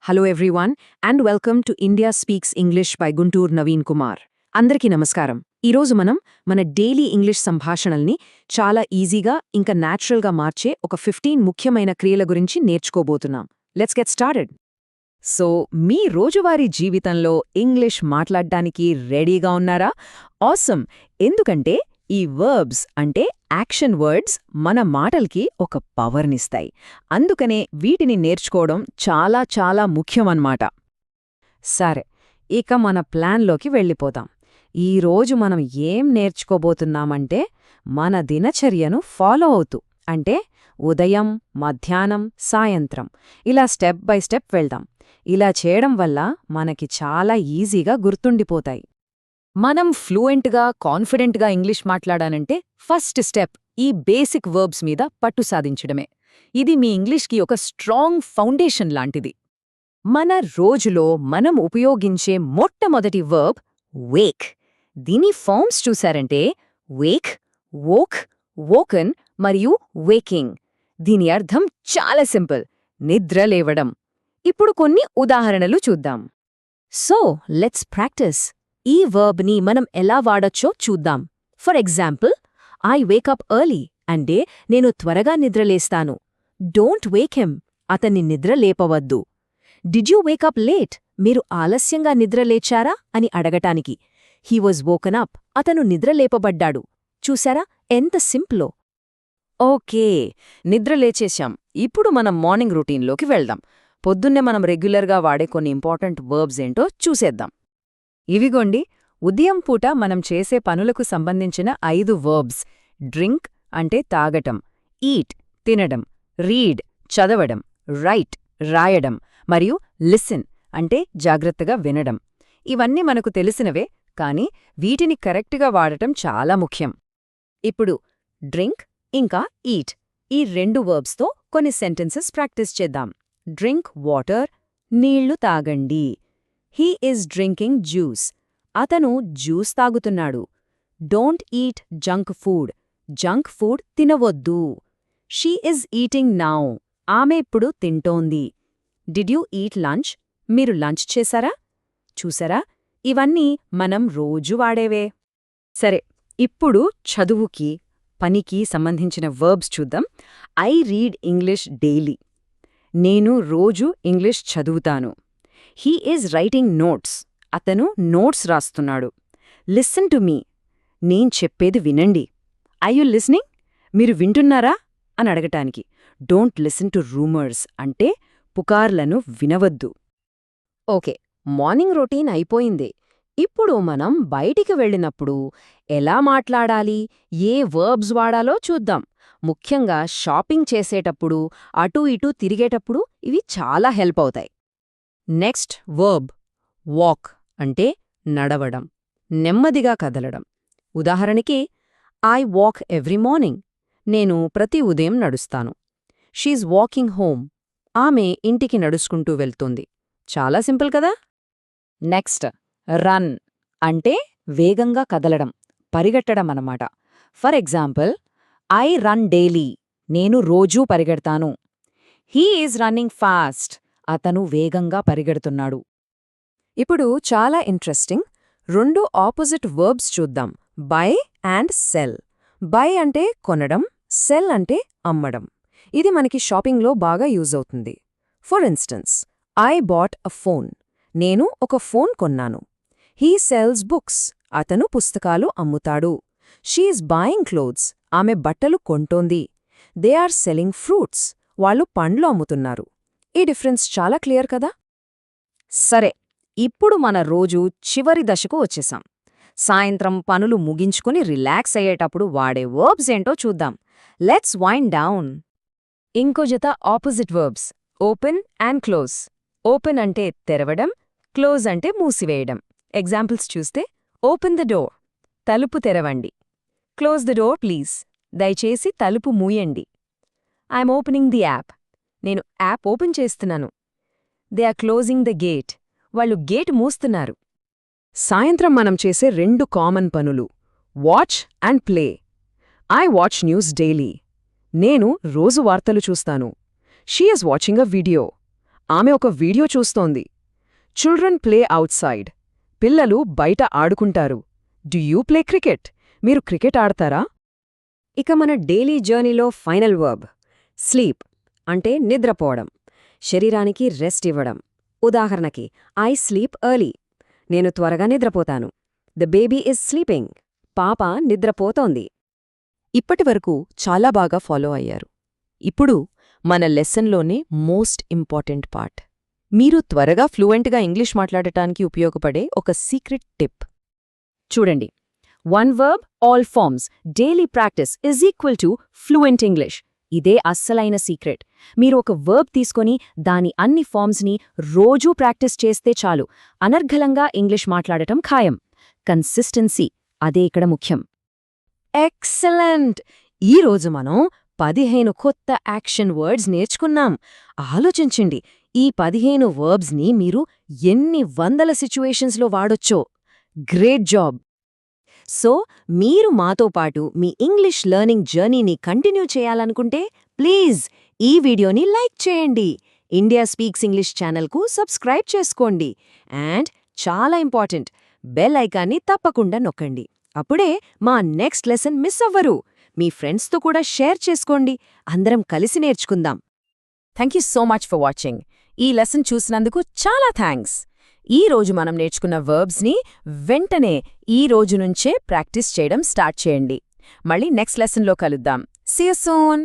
Hello everyone and welcome to India speaks English by Guntur Naveen Kumar. అందరికీ నమస్కారం. ఈరోజు మనం మన డైలీ ఇంగ్లీష్ సంభాషణల్ని చాలా ఈజీగా ఇంకా న్యాచురల్గా మార్చే ఒక 15 ముఖ్యమైన క్రియల గురించి నేర్చుకోబోతున్నాం. Let's get started. సో మీ రోజువారీ జీవితంలో ఇంగ్లీష్ మాట్లాడ్డానికి రెడీగా ఉన్నారా? ఆసమ్! ఎందుకంటే ఈ వర్బ్స్ అంటే యాక్షన్ వర్డ్స్ మన మాటల్కి ఒక పవర్నిస్తాయి. అందుకనే వీటిని నేర్చుకోవడం చాలా చాలా ముఖ్యమన్నమాట. సరే, ఇక మన ప్లాన్లోకి వెళ్ళిపోతాం. ఈరోజు మనం ఏం నేర్చుకోబోతున్నామంటే మన దినచర్యను ఫాలో అవుతూ, అంటే ఉదయం, మధ్యాహ్నం, సాయంత్రం ఇలా స్టెప్ బై స్టెప్ వెళ్దాం. ఇలా చేయడం వల్ల మనకి చాలా ఈజీగా గుర్తుండిపోతాయి. మనం ఫ్లూయెంట్గా, కాన్ఫిడెంట్గా ఇంగ్లీష్ మాట్లాడానంటే ఫస్ట్ స్టెప్ ఈ బేసిక్ వర్బ్స్ మీద పట్టు సాధించడమే. ఇది మీ ఇంగ్లీష్కి ఒక స్ట్రాంగ్ ఫౌండేషన్ లాంటిది. మన రోజులో మనం ఉపయోగించే మొట్టమొదటి వర్బ్ వేక్. దీని ఫార్మ్స్ చూశారంటే వేక్, వోక్, వోకన్ మరియు వేకింగ్. దీని అర్థం చాలా సింపుల్, నిద్ర లేవడం. ఇప్పుడు కొన్ని ఉదాహరణలు చూద్దాం. So let's practice. ఈ వర్బ్ని మనం ఎలా వాడొచ్చో చూద్దాం. For example, I wake up early అంటే నేను త్వరగా నిద్రలేస్తాను. డోంట్ వేక్ హిమ్, అతన్ని నిద్ర లేపవద్దు. డిడ్ యూ వేకప్ లేట్, మీరు ఆలస్యంగా నిద్రలేచారా అని అడగటానికి. హీ వాజ్ వోకన్ అప్, అతను నిద్రలేపబడ్డాడు. చూశారా ఎంత సింపులో? ఓకే, నిద్రలేచేశాం. ఇప్పుడు మనం మార్నింగ్ రొటీన్లోకి వెళ్దాం. పొద్దున్నే మనం రెగ్యులర్గా వాడే కొన్ని ఇంపార్టెంట్ వర్బ్స్ ఏంటో చూసేద్దాం. ఇవిగోండి, ఉదయం పూట మనం చేసే పనులకు సంబంధించిన 5 వర్బ్స్. డ్రింక్ అంటే తాగటం, ఈట్ తినడం, రీడ్ చదవడం, రైట్ రాయడం, మరియు లిసన్ అంటే జాగ్రత్తగా వినడం. ఇవన్నీ మనకు తెలిసినవే, కానీ వీటిని కరెక్ట్గా వాడటం చాలా ముఖ్యం. ఇప్పుడు డ్రింక్ ఇంకా ఈట్ ఈ 2 వర్బ్స్తో కొన్ని సెంటెన్సెస్ ప్రాక్టీస్ చేద్దాం. డ్రింక్ వాటర్, నీళ్లు తాగండి. హీ ఈజ్ డ్రింకింగ్ జ్యూస్, అతను జ్యూస్ తాగుతున్నాడు. Don't eat junk food, junk food తినవద్దు. షీ ఈజ్ ఈటింగ్ నౌ, ఆమె ఇప్పుడు తింటోంది. డిడ్ యూ ఈట్ లంచ్, మీరు లంచ్ చేశారా? చూసారా, ఇవన్నీ మనం రోజు వాడేవే. సరే, ఇప్పుడు చదువుకి, పనికి సంబంధించిన వర్బ్స్ చూద్దాం. ఐ రీడ్ ఇంగ్లీష్ డైలీ, నేను రోజు ఇంగ్లీష్ చదువుతాను. హీ ఈజ్ రైటింగ్ నోట్స్, అతను నోట్స్ రాస్తున్నాడు. లిసన్ టు మీ, నేను చెప్పేది వినండి. ఐ యు లిస్నింగ్, మీరు వింటున్నారా అని అడగటానికి. డోంట్ లిసన్ టు రూమర్స్ అంటే పుకార్లను వినవద్దు. ఓకే, మార్నింగ్ రొటీన్ అయిపోయింది. ఇప్పుడు మనం బయటికి వెళ్ళినప్పుడు ఎలా మాట్లాడాలి, ఏ వర్బ్స్ వాడాలో చూద్దాం. ముఖ్యంగా షాపింగ్ చేసేటప్పుడు, అటూ ఇటూ తిరిగేటప్పుడు ఇవి చాలా హెల్ప్ అవుతాయి. నెక్స్ట్ వర్బ్ వాక్ అంటే నడవడం, నెమ్మదిగా కదలడం. ఉదాహరణకి, ఐ వాక్ ఎవ్రీ మార్నింగ్, నేను ప్రతి ఉదయం నడుస్తాను. షీజ్ వాకింగ్ హోమ్, ఆమె ఇంటికి నడుచుకుంటూ వెళ్తోంది. చాలా సింపుల్ కదా. నెక్స్ట్ రన్ అంటే వేగంగా కదలడం, పరిగెట్టడం అన్నమాట. For example, I run daily, నేను రోజూ పరిగెడతాను. హీ ఈజ్ రన్నింగ్ ఫాస్ట్, అతను వేగంగా పరిగెడుతున్నాడు. ఇప్పుడు చాలా ఇంట్రెస్టింగ్ 2 ఆపోజిట్ వర్బ్స్ చూద్దాం. By and cell. బై అంటే కొనడం, సెల్ అంటే అమ్మడం. ఇది మనకి షాపింగ్లో బాగా యూజ్ అవుతుంది. For instance, I bought a phone, నేను ఒక ఫోన్ కొన్నాను. హీ సెల్స్ బుక్స్, అతను పుస్తకాలు అమ్ముతాడు. షీఈస్ బాయింగ్ క్లోత్స్, ఆమె బట్టలు కొంటోంది. దే ఆర్ సెల్లింగ్ ఫ్రూట్స్, వాళ్ళు పండ్లు అమ్ముతున్నారు. ఈ డిఫరెన్స్ చాలా క్లియర్ కదా. సరే, ఇప్పుడు మన రోజు చివరి దశకు వచ్చేసాం. సాయంత్రం పనులు ముగించుకుని రిలాక్స్ అయ్యేటప్పుడు వాడే వర్బ్స్ ఏంటో చూద్దాం. Let's wind down. ఇంకో జత opposite verbs, open and close. Open అంటే తెరవడం, క్లోజ్ అంటే మూసివేయడం. ఎగ్జాంపుల్స్ చూస్తే, ఓపెన్ ద డోర్, తలుపు తెరవండి. క్లోజ్ ద డోర్ ప్లీజ్, దయచేసి తలుపు మూయండి. ఐఎమ్ ఓపెనింగ్ ది యాప్, నేను యాప్ ఓపెన్ చేస్తున్నాను. They are closing the gate, వాళ్ళు గేట్ మూస్తున్నారు. సాయంత్రం మనం చేసే 2 కామన్ పనులు, watch and play. I watch news daily, నేను రోజు వార్తలు చూస్తాను. She is watching a video, ఆమె ఒక వీడియో చూస్తోంది. Children play outside. పిల్లలు బయట ఆడుకుంటారు. Do you play cricket? మీరు క్రికెట్ ఆడతారా? ఇక మన డైలీ జర్నీలో ఫైనల్ వర్బ్ స్లీప్ అంటే నిద్రపోవడం, శరీరానికి రెస్ట్ ఇవ్వడం. ఉదాహరణకి ఐ స్లీప్ ఎర్లీ, నేను త్వరగా నిద్రపోతాను. ద బేబీ ఇస్ స్లీపింగ్, పాప నిద్రపోతోంది. ఇప్పటివరకు చాలా బాగా ఫాలో అయ్యారు. ఇప్పుడు మన లెసన్లోనే మోస్ట్ ఇంపార్టెంట్ పార్ట్, మీరు త్వరగా ఫ్లూయెంట్గా ఇంగ్లీష్ మాట్లాడటానికి ఉపయోగపడే ఒక సీక్రెట్ టిప్. చూడండి, one verb all forms daily practice is equal to fluent English. ఇదే అస్సలైన సీక్రెట్. మీరు ఒక వర్బ్ తీసుకొని దాని అన్ని ఫార్మ్స్ని రోజూ ప్రాక్టీస్ చేస్తే చాలు, అనర్ఘలంగా ఇంగ్లీష్ మాట్లాడటం ఖాయం. కన్సిస్టెన్సీ, అదే ఇక్కడ ముఖ్యం. ఎక్సలెంట్! ఈరోజు మనం 15 కొత్త యాక్షన్ వర్డ్స్ నేర్చుకున్నాం. ఆలోచించండి, ఈ 15 వర్బ్స్ని మీరు ఎన్ని వందల సిచ్యువేషన్స్లో వాడొచ్చో. Great job! సో మీరు మాతో పాటు మీ ఇంగ్లీష్ లెర్నింగ్ జర్నీని కంటిన్యూ చేయాలనుకుంటే ప్లీజ్ ఈ వీడియోని లైక్ చేయండి, ఇండియా స్పీక్స్ ఇంగ్లీష్ ఛానల్కు సబ్స్క్రైబ్ చేసుకోండి, అండ్ చాలా ఇంపార్టెంట్, బెల్ ఐకాన్ని తప్పకుండా నొక్కండి. అప్పుడే మా నెక్స్ట్ లెసన్ మిస్ అవ్వరు. మీ ఫ్రెండ్స్తో కూడా షేర్ చేసుకోండి. అందరం కలిసి నేర్చుకుందాం. Thank you so much for watching. ఈ లెసన్ చూసినందుకు చాలా థ్యాంక్స్. ఈ రోజు మనం నేర్చుకున్న వర్బ్స్ని వెంటనే ఈ రోజు నుంచే ప్రాక్టీస్ చేయడం స్టార్ట్ చేయండి. మళ్ళీ నెక్స్ట్ లెసన్లో కలుద్దాం. See you soon.